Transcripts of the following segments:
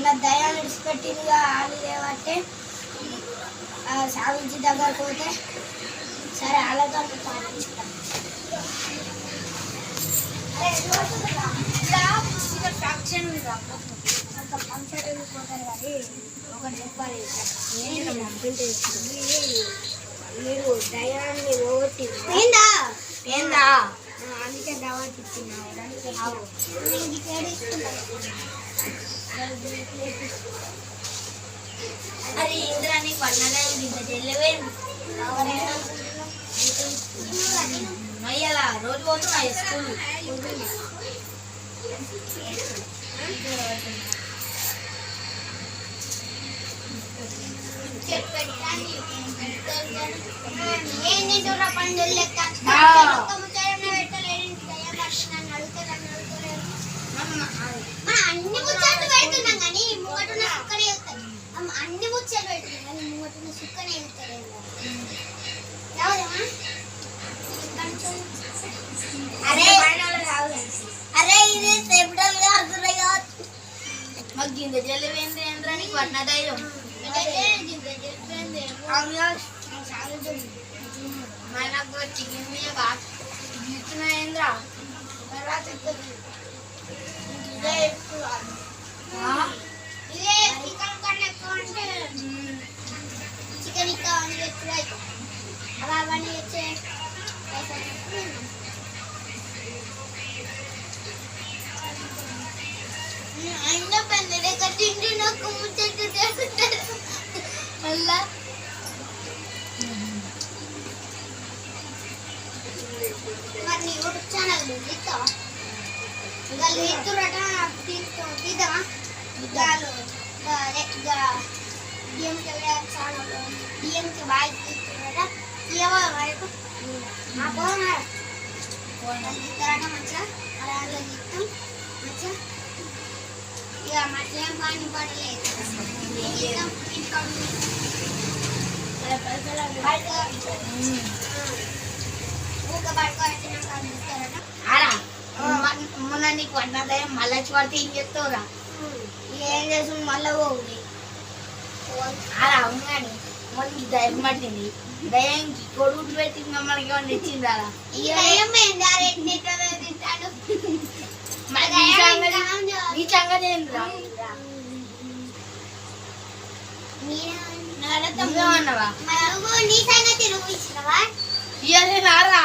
మొన్న దయాన్ని విడిచిపెట్టిందిగా ఆలు లేవట్టే సాగుంచి దగ్గర పోతే సరే అలాగే పాటిస్తాం. ఫంక్షన్ ఫంక్షన్ వెళ్ళిపోతారు కానీ ఒకటి చెప్పాలి, మీరు దయాన్ని పోగొట్టిందా అందుకే దావత్ ఇచ్చినావు. అరే ఇంద్రా నీకు అన్నదా ఇంత చెల్లెవేంది అయ్యలా రోజు పోతున్నా స్కూల్ పండుగ లెక్క అన్ని ముచ్చట్లు పెడుతున్నాం కానీ ముంగటున్న సుక్కనే వెళ్తాయి. అన్ని ముచ్చట్లు పెడుతున్నాం కానీ ముంగటున్న సుక్కనే వెళ్తాయి. అరే ఇది చెప్తాం మాకు గింజ చెల్లెవేంద్ర ఏంద్రా నీకు అన్న ధైర్యం నాకు చికెన్ మీద గీస్తున్నాయేంద్రా ఇదే చికెన్ కన్నా ఎక్కువ అంటే చికెన్ ఇంకా అని ఎక్కువ అవన్నీ వచ్చే అయినా పెద్దలే కట్టిండి నాకు ముచ్చట్టు చేస్తుంటారు అలా మరి నీ యూట్యూబ్ ఛానల్ తీస్తావా? ఇంకా లేతురట తీద్దామా? డిఎంకే ఛానల్ డిఎంకే బాగా తీస్తురట తీయవా రేపు తీస్తారట మంచిగా అలా తీస్తాం మంచిగా ఇక మంచిగా ఏం పని పడలేదు మొన్న నీకు అన్న దయం మళ్ళీ పడితే ఏం చెప్తావురా? ఏం చేసి మళ్ళీ పోయి అలా అవును కానీ మొన్న నీకు దయం పట్టింది దయంకి కొడుకు పెట్టి మమ్మల్ని ఏమన్నా తెచ్చింది అలా నీ సంగతి ఏంద్రా అన్నవా నీ సంగతి నువ్వు ఇచ్చినవా? ఇయ్యాలి నారా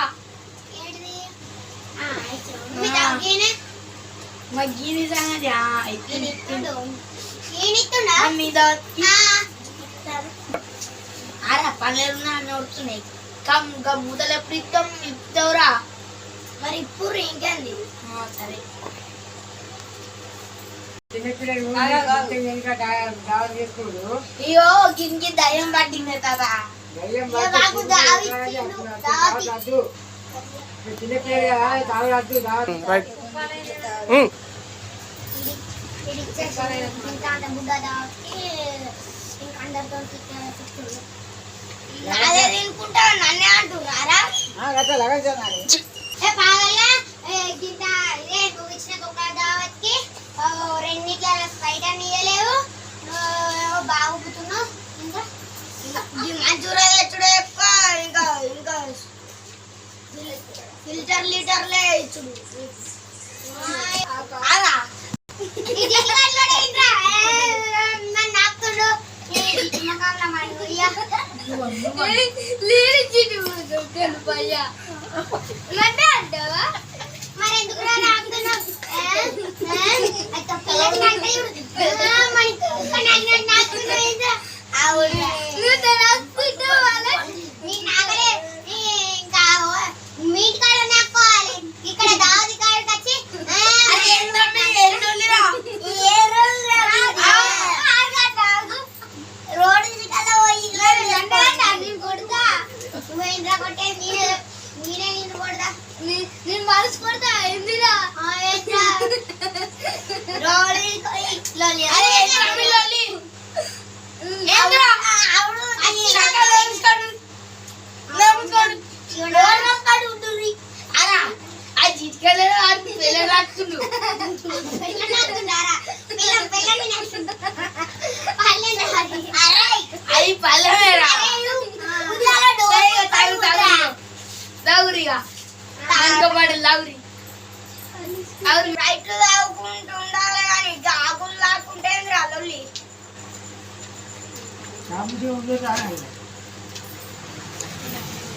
మా గీని సంగతి ఆరా పనులున్నా అన్నీ వస్తున్నాయి మూతలు ఎప్పుడు ఇస్తావురా? మరి ఇప్పుడు ఇంకేంది సరే అయ్యో గిరికి దయ్యం పట్టింది కదా అదే తినుకుంటా నన్నే అంటున్నారా? నువ్వు ఇచ్చిన ఒక దావత్కి రెండిట్ల స్ప్రైట్ అని ఇవ్వలేవు, బాగుతున్నావు. ఇంకా మంచూరియా తెచ్చుడు ఎక్కువ, ఇంకా ఇంకా లీటర్లే ఇచ్చుడు. నాకుడు మరి ఎందుకు ఇంకా మీట్ కాడ నాకోవాలి ఇక్కడ దావతి కాడికి వచ్చి రోడ్డు కల్లా పోయి కొడుతా నువ్వు ఇంట్లో కొట్టే నేనే నిన్ను కొడతా.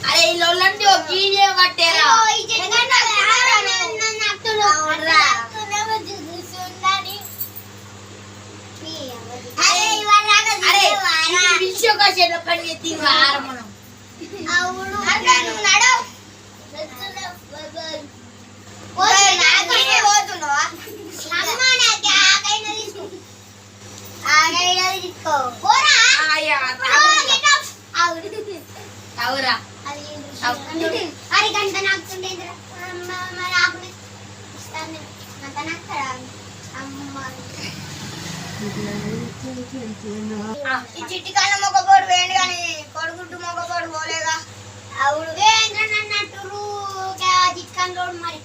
అరే ఈ లొల్లంటే ఒక కీడే పట్టేరా ఈ చెట్టు కన్నా నన్ను నట్టుడు. నన్ను చూస్తుందని. అరే ఇవాళ అరే విశ్వకోశంలో పని ఎత్తి మనం అవును అరే నువ్వు నడు. పోతున్నావా? అమ్మ నాకు ఆకైనా తీసుకో. ఆకైనా తీసుకో. పోరా. అవును. అవురా అరే గంట నాకుతుండేదిరా. మరి ఆకుని ఇస్తాను. గంట నాకుతాడా? అమ్మ ఈ చిట్టి కన్నా మొగపోడు వేయండి కానీ కొడుకుంటూ మొగపోడు పోలేగా అవును ఏంద్ర నన్ను చిక్కన్ రోడ్ మరి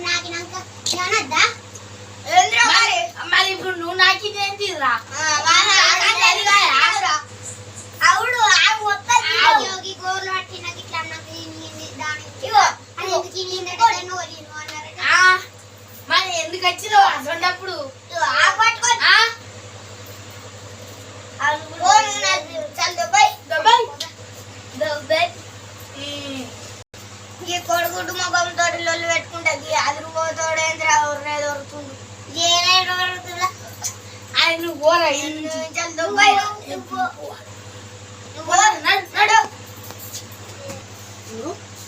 నాకినాక అనద్దా? మరి ఇప్పుడు నువ్వు నాకిదేంటిరా అవును యోగి గోర్లు పట్టి నాకు ఇట్లా నాకు దానికి అన్నారట. మరి ఎందుకు వచ్చినావు అసలు ఈ కొడుకుడు ముఖం తోటి లొల్లు పెట్టుకుంటా అదిరిపోతాడేంద్రా ఎవరినే దొరుకుతుంది. ఏనే దొరుకుతుందా? అది నువ్వు పోరా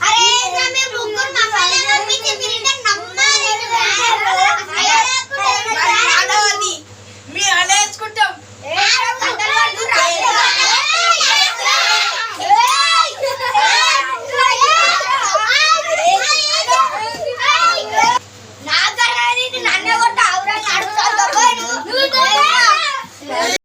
అరే మీరు ముగ్గురు మమ్మల్ని నమ్మించి మీరు నమ్మాలి.